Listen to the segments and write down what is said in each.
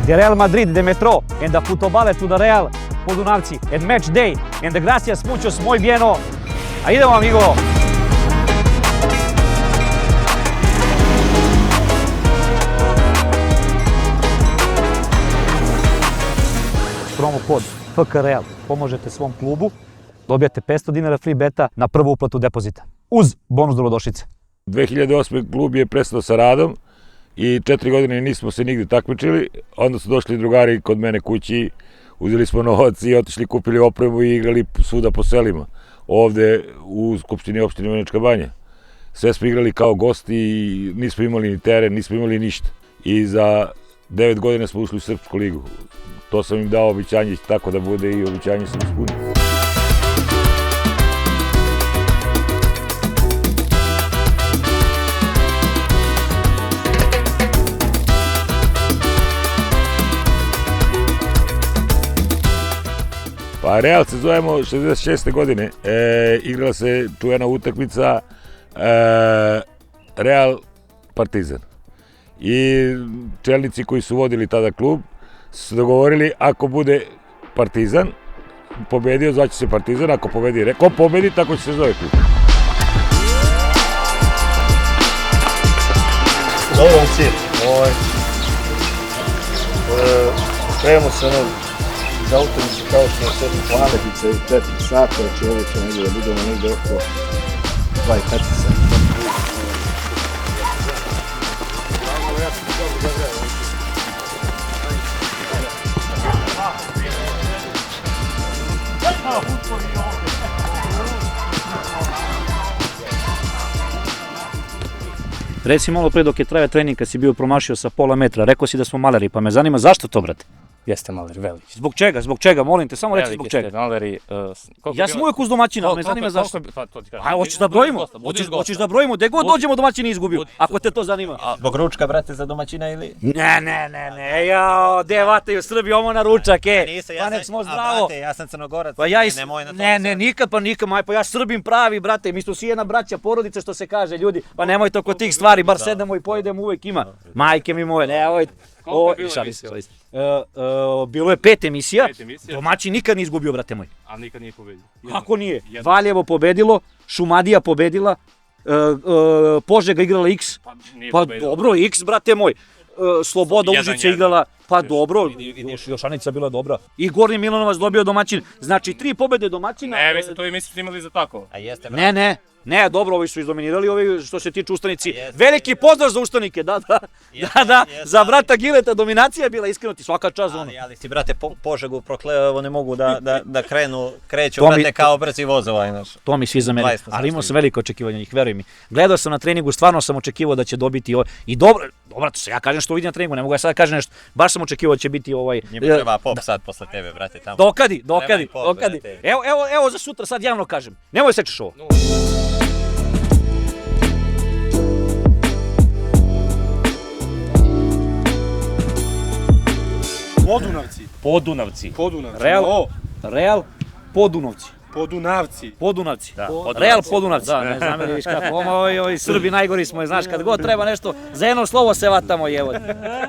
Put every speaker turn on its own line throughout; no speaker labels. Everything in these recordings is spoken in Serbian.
the Real Madrid, the Metro, and the Futbolale to the Real Podunavci, and match day, and the gracias muchos, muy bieno. A idemo, amigo! Promo kod FKReal, pomožete svom klubu, dobijate 500 dinara free beta na prvu uplatu depozita, uz bonus dobrodošlice.
2008. klub je prestao sa radom i 4 godine nismo se nigde takmičili, onda su došli drugari kod mene kući, uzeli smo novac i otišli, kupili opremu i igrali svuda po selima, ovde u Skupštini opštine Vrnjačka Banja. Sve smo igrali kao gosti i nismo imali ni teren, nismo imali ništa. I za 9 godina smo ušli u Srpsku ligu. To sam im dao običanje tako da bude i običanje sam ispunio. Pa Real se zovemo 66. godine, igrala se čuvena utakmica Real Partizan. I čelnici koji su vodili tada klub su dogovorili ako bude Partizan pobedio, zvaće se Partizan, ako pobedi, ko pobedi tako će se zove klub.
Zovem cilj, spremamo se za utakmicu kao što je 7 planetice i 4 sata, znači ovdje ćemo negdje da budemo negdje oko 24 sata.
Reci malo pre dok je trajao trening kad si bio promašio sa pola metra, rekao si da smo maleri, pa me zanima zašto to, brate?
Jeste maleri, veliki.
Zbog čega? Zbog čega? Molim te, samo reci zbog čega.
Veliki ste maleri.
Ja sam uvijek uz domaćina, me zanima zašto. A hoćeš da brojimo? Hoćeš da brojimo? Gde god dođemo domaćin izgubio, ako te to zanima.
Zbog ručka, brate, za domaćina ili?
Ne, jao, de vataju u Srbiji, ovo na ručak, pa nek smo zdravo.
Brate, ja sam Crnogorac,
nemoj na to. Ne, nikad, pa ja Srbim pravi, brate, mi smo svi jedna braća, porodice, što se kaže, ljudi, pa nemojte oko tih stvari, bar sedemo i pojedemo, uvijek ima. Majke mi moje, nemojte. Bilo je 5 emisija, domaćin nikad nije izgubio, brate moj.
A nikad nije pobedio.
Kako nije? Valjevo pobedilo, Šumadija pobedila, Požega igrala X, pa dobro, X, brate moj. Sloboda Užice igrala, pa dobro, još Anica bila dobra. I Gornji Milanovac dobio domaćin, znači 3 pobede domaćina.
Ne, vi ste to i mislite imali za tako.
Ne, dobro, ovi su izdominirali, ovi što se tiče Ustanici. Veliki pozdrav za Ustanike, da, za brata Gileta dominacija je bila, iskreno ti svaka čast.
Ali si, brate, Požegu prokleo, ne mogu da kreću, brate, kao brzi voz ovaj naš.
To mi svi zameri, ali imao sam veliko očekivanje njih, veruj mi. Gledao sam na treningu, stvarno sam očekivao da će dobiti i dobro, ja kažem što vidim na treningu, ne mogu ja sad kažem nešto, baš sam očekivao da će biti
Njemu treba pop sad posle tebe, brate, tamo.
Dokadi. Evo za sutra, sad javno kažem, nemoj sečeš ovo.
Podunavci.
Real Podunavci.
Podunavci.
Real Podunavci. Da, ne znam vidiš kako, ovi Srbi najgori smo, znaš, kad god treba nešto, za jedno slovo se vatamo, jevo.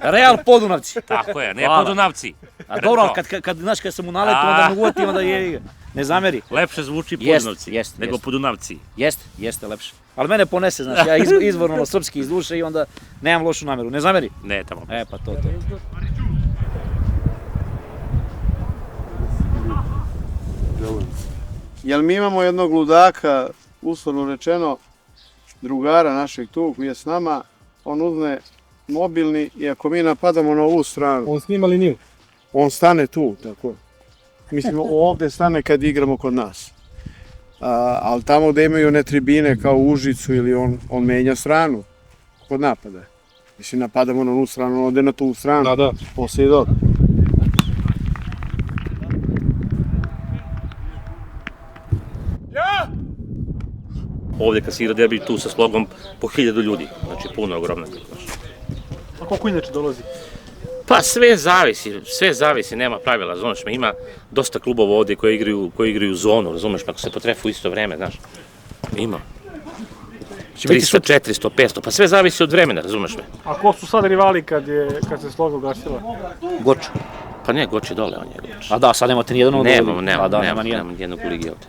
Real Podunavci.
Tako je, ne Podunavci.
A dobro, kad sam u naletu, onda mogu uvati, onda je, ne zameri.
Lepše zvuči Podunavci, nego Podunavci.
Jeste lepše. Ali mene ponese, znaš, ja izvorno srpski iz duše i onda nemam lošu nameru, ne zameri?
Ne, tamo.
Pa to.
Jel mi imamo jednog ludaka, uslovno rečeno, drugara našeg tu koji je s nama, on uzme mobilni i ako mi napadamo na ovu stranu...
On snima liniju?
On stane tu, tako. Mislim, ovdje stane kad igramo kod nas. Ali tamo gde imaju one tribine kao u Užicu ili on menja stranu kod napada. Mislim, napadamo na onu stranu, on ode na tu stranu.
Da.
Poslije je dobro.
Ovdje kad se igra derbi tu sa Slogom po 1000 ljudi, znači puno ogromno.
A koliko inače dolazi?
Pa sve zavisi, nema pravila, znaš, ima dosta klubova ovdje koji igraju zonu, razumeš, ako se potrefu u isto vreme, znaš, ima. 300, 400, 500, pa sve zavisi od vremena, razumeš me?
A ko su sad rivali kad se sloga ugasila?
Goč.
Pa ne, Goč je dole, on je Goč.
A da, sad nemate nijedan od
Nemamo nijednog u ligi ovde.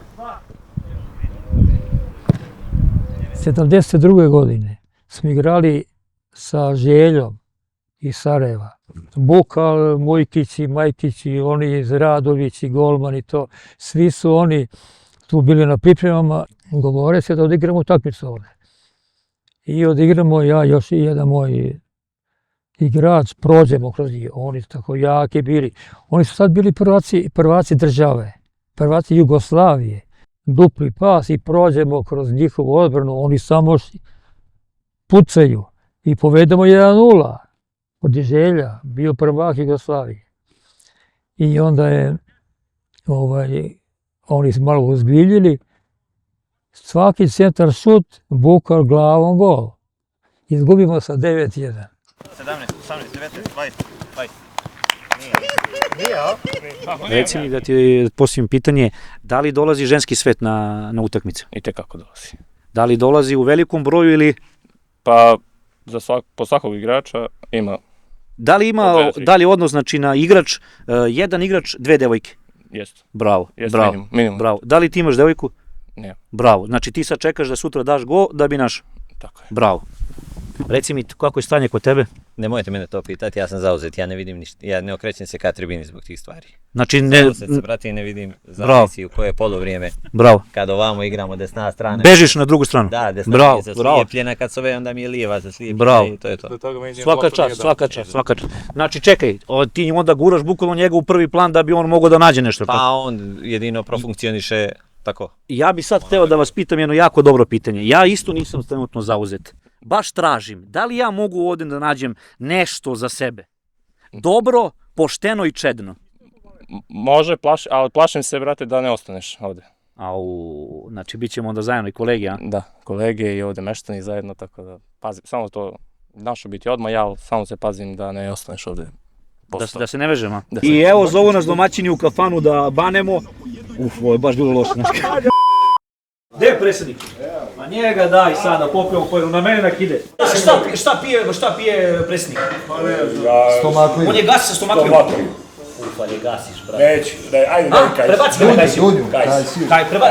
72. godine smo igrali sa Željom iz Sarajeva. Bukal, Mojkići, Majkići, oni iz Radovići, Golman i to. Svi su oni tu bili na pripremama. Govore se da odigramo utakmicu ovde. I odigramo ja, još i jedan moj igrač, prođemo kroz njih. Oni su tako jaki bili. Oni su sad bili prvaci države, prvaci Jugoslavije. Dupli pas i prođemo kroz njihovu odbranu, oni samo pucaju i povedemo 1-0 od Želja, bio prvak Jugoslavije. I onda je oni su malo uzbiljili, svaki centar šut, Bukal glavom gol. Izgubimo sa 9-1.
17, 18, 19, 20.
Reci mi da ti postavim pitanje, da li dolazi ženski svet na utakmice?
I tekako dolazi.
Da li dolazi u velikom broju ili...
Pa po svakog igrača ima...
Da li odnos znači na igrač, jedan igrač, dve devojke?
Jeste.
Bravo,
Minimum.
bravo. Da li ti imaš devojku?
Ne.
Bravo, znači ti sad čekaš da sutra daš go da bi našao?
Tako je.
Bravo. Reci mi, kako je stanje kod tebe?
Nemojte mene to pitati, ja sam zauzet, ja ne vidim ništa, ja ne okrećem se ka tribini zbog tih stvari.
Znači ne...
Zauzet se, brate, i ne vidim zavisi u koje polovrijeme.
Bravo.
Kad ovamo igramo desna strana.
Bežiš na drugu stranu.
Da, desna je zaslijepljena, kad se ove onda mi je lijeva zaslijepljena.
Bravo.
I to je to.
Svaka čast. Znači čekaj, ti onda guraš bukvalno njega u prvi plan da bi on mogao da nađe nešto.
Pa on jedino profunkcioniše tako.
Ja bi sad hteo da vas pitam jedno jako dobro pitanje. Ja isto nisam trenutno zauzet. Baš tražim, da li ja mogu ovde da nađem nešto za sebe? Dobro, pošteno i čedno.
Može, ali plašim se, brate, da ne ostaneš ovde.
Znači bit ćemo onda zajedno i kolege, a?
Da, kolege i ovde meštani zajedno, tako da pazim, samo to, našo biti odmah, ja samo se pazim da ne ostaneš ovde.
Da se ne vežem, a? I evo, zovu nas domaćini u kafanu da banemo. Ovo je baš bilo loše. Gde je predsjednik? Ma njega daj sada, popijemo pojenu, na mene nak ide. Šta pije predsjednik?
Stomakliju.
On je gasi sa stomakliju. Ufa, je gasiš, brate.
Neću, ajde,
prebaci me na Kajsiju.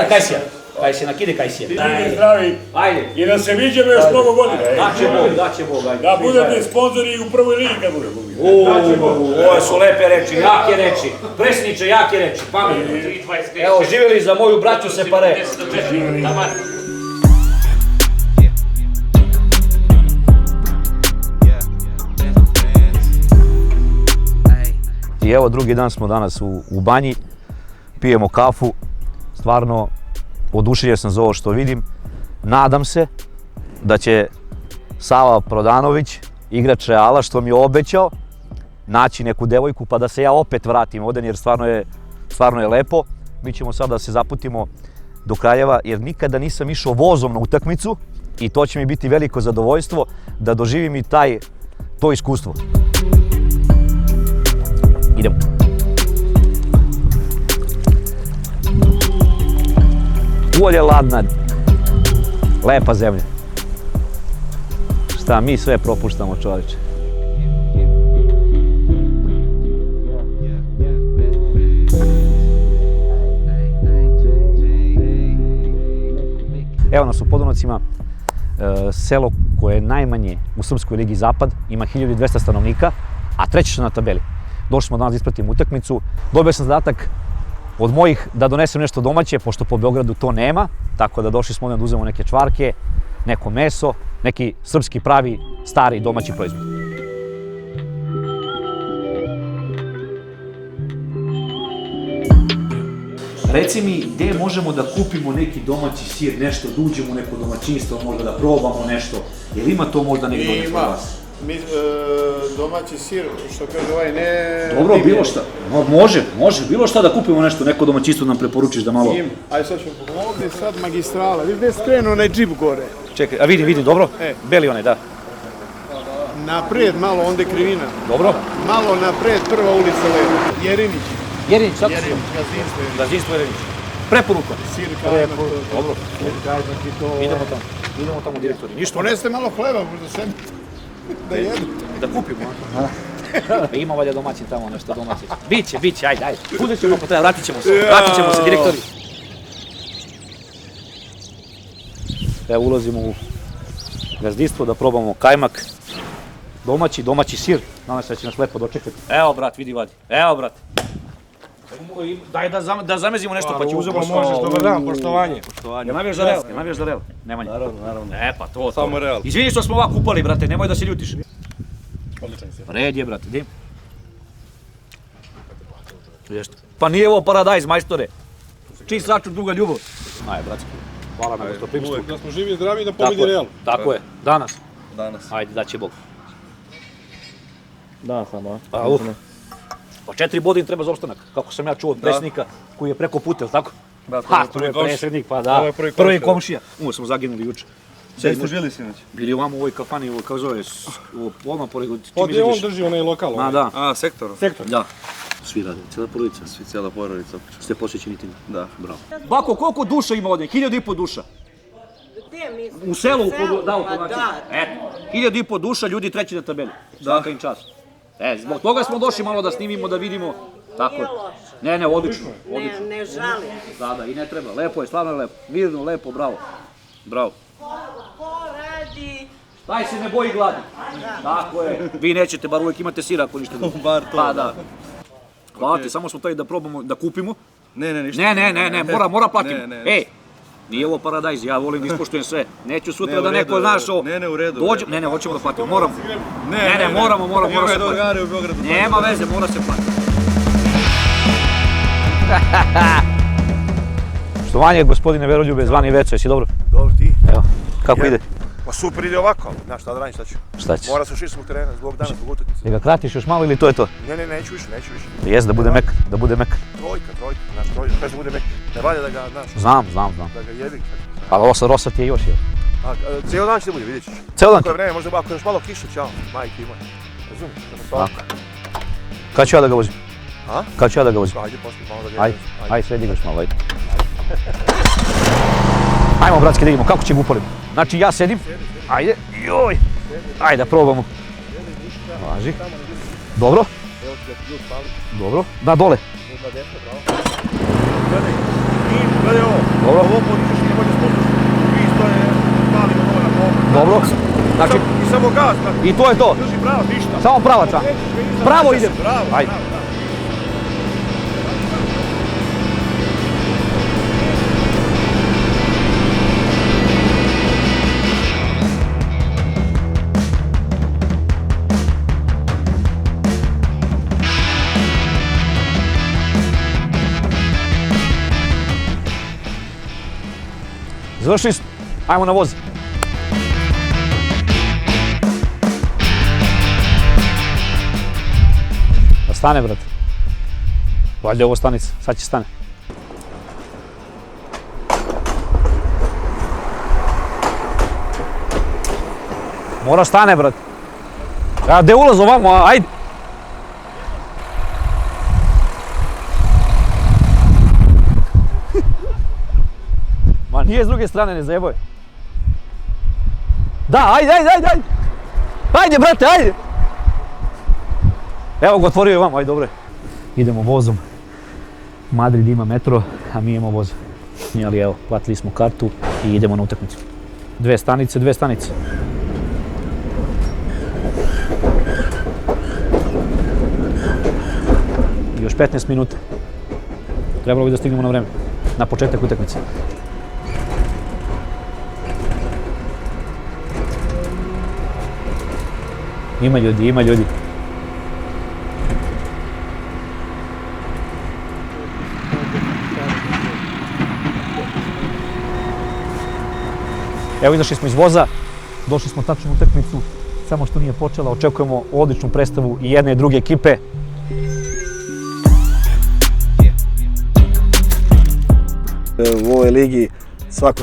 Kajsija.
Kajsija, nakide Kajsija.
Ajde, zdravi.
Ajde.
I da se viđemo još mnogo godina.
Daće Bog.
Da budete sponzori u prvoj ligi kad budemo.
Ovo su lepe reči, jake reči. Predsjedniče, jake reči, pametno. Evo, živjeli za moju braću Separe. I evo, drugi dan smo danas u banji, pijemo kafu, stvarno oduševljen sam za ovo što vidim. Nadam se da će Sava Prodanović, igrač Reala, što mi je obećao, naći neku devojku pa da se ja opet vratim ovde, jer stvarno je lepo. Mi ćemo sad da se zaputimo do Kraljeva, jer nikada nisam išao vozom na utakmicu i to će mi biti veliko zadovoljstvo da doživim i to iskustvo. Idemo. Polje ladna, lepa zemlja. Šta mi sve propuštamo, čoveče. Evo nas u Podunavcima, selo koje je najmanje u Srpskoj ligi Zapad, ima 1200 stanovnika, a treće su na tabeli. Došli smo danas da ispratimo utakmicu. Dobio sam zadatak od mojih da donesem nešto domaće, pošto po Beogradu to nema, tako da došli smo ovdje da uzmemo neke čvarke, neko meso, neki srpski pravi, stari domaći proizvod. Reci mi, gde možemo da kupimo neki domaći sir, nešto, da uđemo u neko domaćinstvo, možda da probamo nešto, jel ima to možda negdje ovdje kod vas?
Domaći sir, što kaže ovaj, ne...
Dobro, bilo šta. Može, bilo šta da kupimo nešto, neko domaćinstvo nam preporučiš da malo...
Ajde sad ćemo ovdje sad magistrala, vidiš gdje je skrenuo onaj džip gore?
Čekaj, a vidim, dobro, beli onaj, da.
Naprijed malo, onda je krivina.
Dobro.
Malo naprijed, prva ulica levo. Jerinić.
Jerinić, tako si?
Gazdinstvo.
Gazdinstvo Jerinić. Preporuka.
Sir kajmak.
Dobro.
Sir kajmak i to...
Idemo tamo. Idemo tamo direktori. Ništa.
Poneste malo hleba možda sebi da jedu.
Da kupimo. Ima valja domaćin tamo, nešto domaćin. Biće, ajde. Uzet ćemo ako treba, vratit ćemo se direktori. Evo ulazimo u gazdinstvo da probamo kajmak. Domaći sir. Nadam se da će nas lepo dočekati. Evo brat, vidi vadi. Evo brat. Daj da zamezimo nešto pa će uzemo što.
Dobar dan, poštovanje.
Jel navijaš za Real? Nemanja.
Naravno.
Pa to.
Samo Real.
Izvini što smo ovako upali, brate, nemoj da se ljutiš.
Odličan se.
Red je, brate, dim. Pa nije ovo paradajz, majstore. Čist račun, duga ljubav. Aj, bratski. Hvala na gostoprimstvu.
Da smo živi i zdravi da pobedi Real.
Tako je. Danas.
Danas.
Ajde, daće Bog.
Da, samo.
Pa 4 boda im treba za opstanak. Kako sam ja čuo od predsjednika koji je preko puta, jel tako?
Da,
to je predsjednik, pa da. Prvi komšija. Smo zaginuli juče.
Gdje ste bili sinoć?
Bili ovamo u ovoj kafani, kako zove, odmah pored...
Gdje on drži onaj lokal?
A, da.
A, sektor?
Da. Svi rade, cijela porodica.
Cijela porodica.
Ste posvećeni tim?
Da.
Bravo. Bako, koliko duša ima ovdje? 1500 duša. U selu? Da, u Kovačiću. Eto, 1500 duša, ljudi treći na tabeli. Svaka im čast. Zbog toga smo došli malo da snimimo, da vidimo. Tako je. Ne, odlično.
Ne žalim.
Da, i ne treba. Lepo je, stvarno je lepo. Mirno, lepo, bravo. Bravo.
Ko radi?
Taj se ne boji gladi. Tako je. Vi nećete, bar uvijek imate sira ako ništa drugo. Bar to. Pa da. Hvala ti, samo smo taj da probamo, da kupimo.
Ne, ništa.
Ne, mora platimo. Ej, nije ovo paradajz, ja volim da ispoštujem sve. Neću sutra da neko znaš ovo.
Ne, u redu.
Ne, hoćemo da platimo, moramo. Ne, moramo se platiti. Nema veze, mora se platiti. Štovanje, gospodine Veroljube, zvani Veco, jesi dobro?
Dobro, ti?
Evo, kako ide?
Pa super ide ovako, znaš šta da radim, šta ću?
Šta ćeš?
Mora se ušiti zbog terena, zbog dana, zbog utakmice.
Jel ga kratiš još malo ili to je to?
Ne, neću više.
Jes, da bude mek.
Trojka, znaš, bez da bude mek. Ne valja da ga, znaš.
Znam.
Da ga jebi.
Ali ovo sa Rosa ti je još je.
Cijelo dan će da bude, vidjet ćeš.
Cijelo dan?
Koje vreme, možda ako još malo kiše, čao, majke ima. Razumiješ, da
Kad ću ja da ga vozim?
A?
Kad ću ja da ga vozim?
Ajde, poslije malo da ga jebiš.
Ajde, sve digaš malo, ajde. Ajmo, bratski, da vidimo kako će ga upaliti. Znači, ja sedim. Ajde, joj. Ajde, da probamo. Važi. Dobro. Dobro. Da, dole.
Gledaj ovo.
Dobro.
Ovo podižeš i ne možeš spustiš. Mi isto je palimo ovo na polu.
Dobro. Znači,
i samo gaz.
I to je to.
Drži pravo, ništa.
Samo pravac, a? Pravo idem. Ajde. Završili smo. Ajmo na voz. Da stane, brate. Valjda je ovo stanica, sad će stane. Mora stane, brate. Ja, gde ulaz ovamo, ajde. Ma nije s druge strane, ne zajeboj. Da, ajde. Ajde, brate, ajde. Evo ga, otvorio je vam, ajde, dobro. Idemo vozom. Madrid ima metro, a mi imamo voz. Ali evo, platili smo kartu i idemo na utakmicu. 2 stanice. Još 15 minuta. Trebalo bi da stignemo na vreme. Na početak utakmice. Ima ljudi. Evo, izašli smo iz voza, došli smo tačno u utakmicu, samo što nije počela, očekujemo odličnu predstavu i jedne i druge ekipe.
U ovoj ligi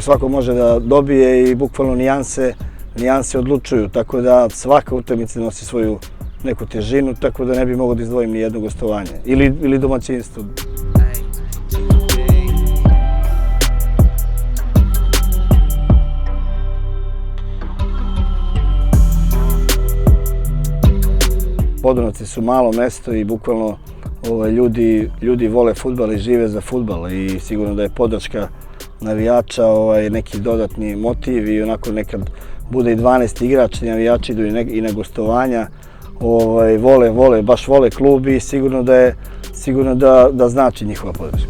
svako može da dobije i bukvalno nijanse odlučuju, tako da svaka utakmica nosi svoju neku težinu, tako da ne bi mogao da izdvojim ni jedno gostovanje ili domaćinstvo. Podunovci su malo mesto i bukvalno ljudi vole fudbal i žive za fudbal i sigurno da je podrška navijača neki dodatni motiv i onako nekad bude i 12 igrača, navijači idu i na gostovanja, baš vole klub i sigurno da znači njihova podrška.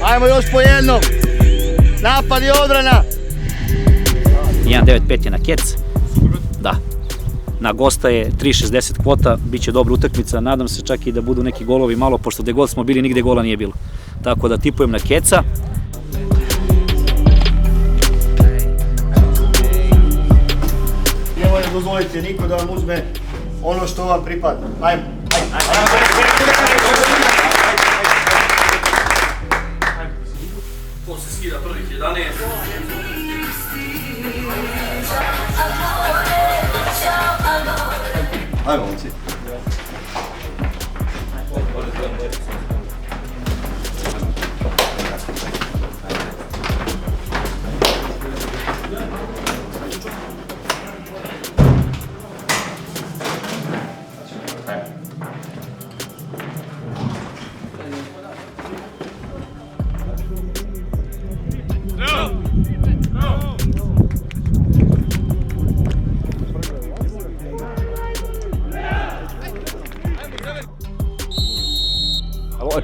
Ajmo još po jednom. Napad i odbrana.
1.95 je na kec. Da. Na gosta je 3.60 kvota, bit će dobra utakmica, nadam se čak i da budu neki golovi malo, pošto gde god smo bili, nigde gola nije bilo. Tako da tipujem na keca.
Nemoj dozvoliti niko da vam uzme ono što vam pripada. Ajmo.
To se skida prvih 11.
Ajmo, momci.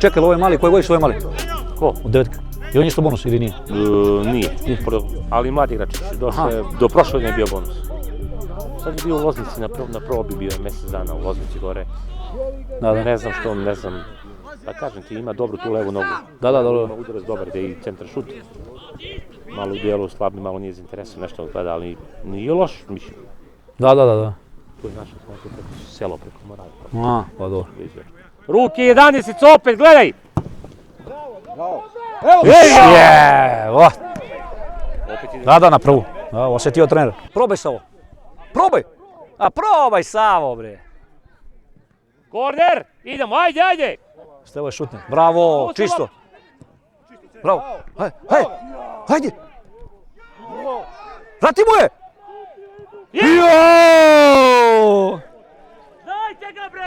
Čekaj, ovo je mali, koji godiš ovo je mali?
Ko?
Od 9. I on je što bonus ili nije?
Nije, ali mladi igrač. Do prošle godine je bio bonus. Sad je bio u Loznici, na probi bio je mjesec dana u Loznici gore. Ne znam što, ne znam. Da kažem ti, ima dobru tu levu nogu.
Da, dobro.
Ima udarac dobar, gde i centar šut. Malo u dijelu slabni, malo nije zainteresan, nešto gleda, ali nije loš, mislim.
Da.
Tu je naša selo preko Morava.
Pa dobro.
Ruke 11, opet, gledaj!
Evo! Da, na prvu. Osjetio trener. Probaj Savo. Probaj! Probaj Savo, bre!
Korner! Idemo, ajde!
Stevo je šutne. Bravo, čisto. Bravo. Hajde! Vrati mu je! Joooo!
Dajte ga, bre, ej!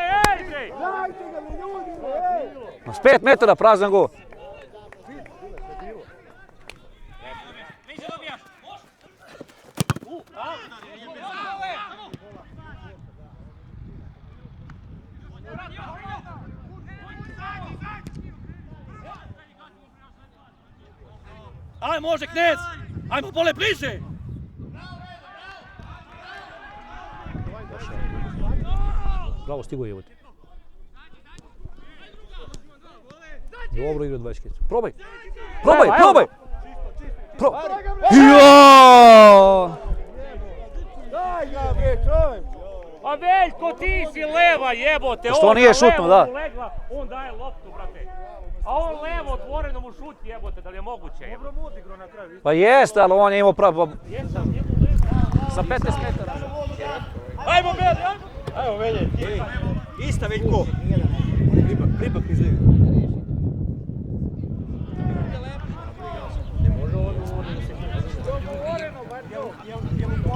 S 5 metara prazan gol.
Aj, može Knez! Ajmo bole bliže!
Bravo, stigo je. Dobro igra 20 keca. Probaj! Joooo!
Daj ga, bre, čovjek!
A Veljko, ti si leva, jebote!
Što nije šutno, da?
On daje loptu, brate. A on levo, otvoreno mu šut, jebote, da li je moguće?
Dobro mu odigrao na kraju.
Pa jeste, ali on je imao pravo.
Jesam, njemu levo.
Sa 15 metara.
Ajmo, Beli, ajmo!
Ajmo, Velje. Ista, Veljko. Ripak iz live.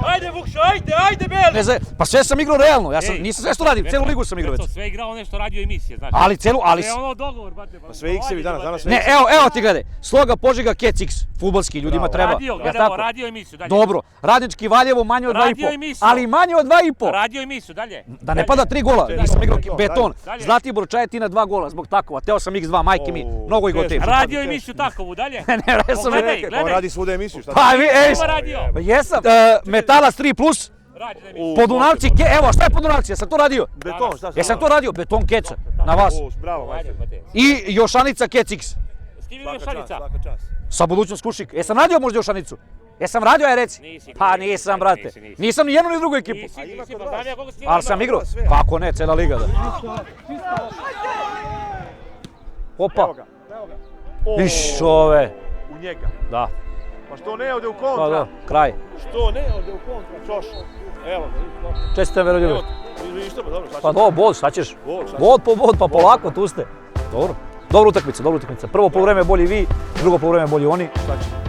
Ajde, Vukšo, ajde, Beli!
Pa sve sam igrao realno, nisam sve što radim, celu ligu sam igrao već.
Sve igrao nešto radio emisije, znači.
Ali...
Sve ono dogovor, brate.
Pa sve X-evi danas sve
Ne, evo ti gledaj, Sloga Požega Kec X, fudbalski, ljudima treba.
Radio emisiju, dalje.
Dobro, Radnički Valjevo manje od 2,5, ali manje od 2,5.
Radio emisiju, dalje.
Da ne pada 3 gola, nisam igrao Beton, Zlatibor Čajetina 2 gola, zbog takova, teo sam X2, majke mi, mnogo ih gotivim.
Radio emisiju takovu, dalje.
Ne, sam
rekao.
On radi svuda emisiju, šta?
Pa jesam, Metalac 3+, Podunavci, evo šta je Podunavci, jesam to radio?
Beton, šta?
Jesam to radio, Beton Keca, na vas.
Bravo, majster.
I Jošanica Kec X.
S kim je Jošanica?
Svaka čast.
Sa Budućnost Krušik. Jesam radio možda Jošanicu? Jesam radio, aj reci? Pa nisam, brate. Nisam ni jednu ni drugu ekipu.
Nisi, pa znam ja koga si ti
Ali sam igrao. Kako ne, cela liga da. Opa. Viš ove.
U njega.
Da.
Pa što ne ode u kontra?
Pa da, kraj.
Što ne ode u kontra, Čoš? Evo.
Čestitam, Veroljube.
ništa, pa dobro, šta ćeš?
Pa dobro, bod, šta ćeš?
Bod, šta
Bod po bod, pa polako, tu ste. Dobro. Dobra utakmica, dobra utakmica. Prvo poluvreme bolji vi, drugo poluvreme bolji oni.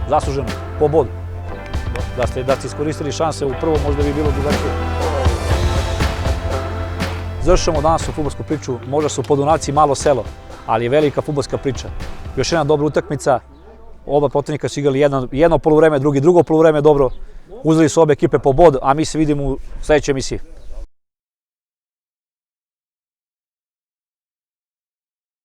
Zasluženo, po bodu. Da ste iskoristili šanse u prvom, možda bi bilo drugačije. Završamo danas u fudbalsku priču, možda su Podunavci malo selo, ali je velika fudbalska priča. Još jedna dobra utakmica, oba protivnika su igrali jedno poluvreme, drugo poluvreme dobro. Uzeli su obe ekipe po bod, a mi se vidimo u sledećoj emisiji.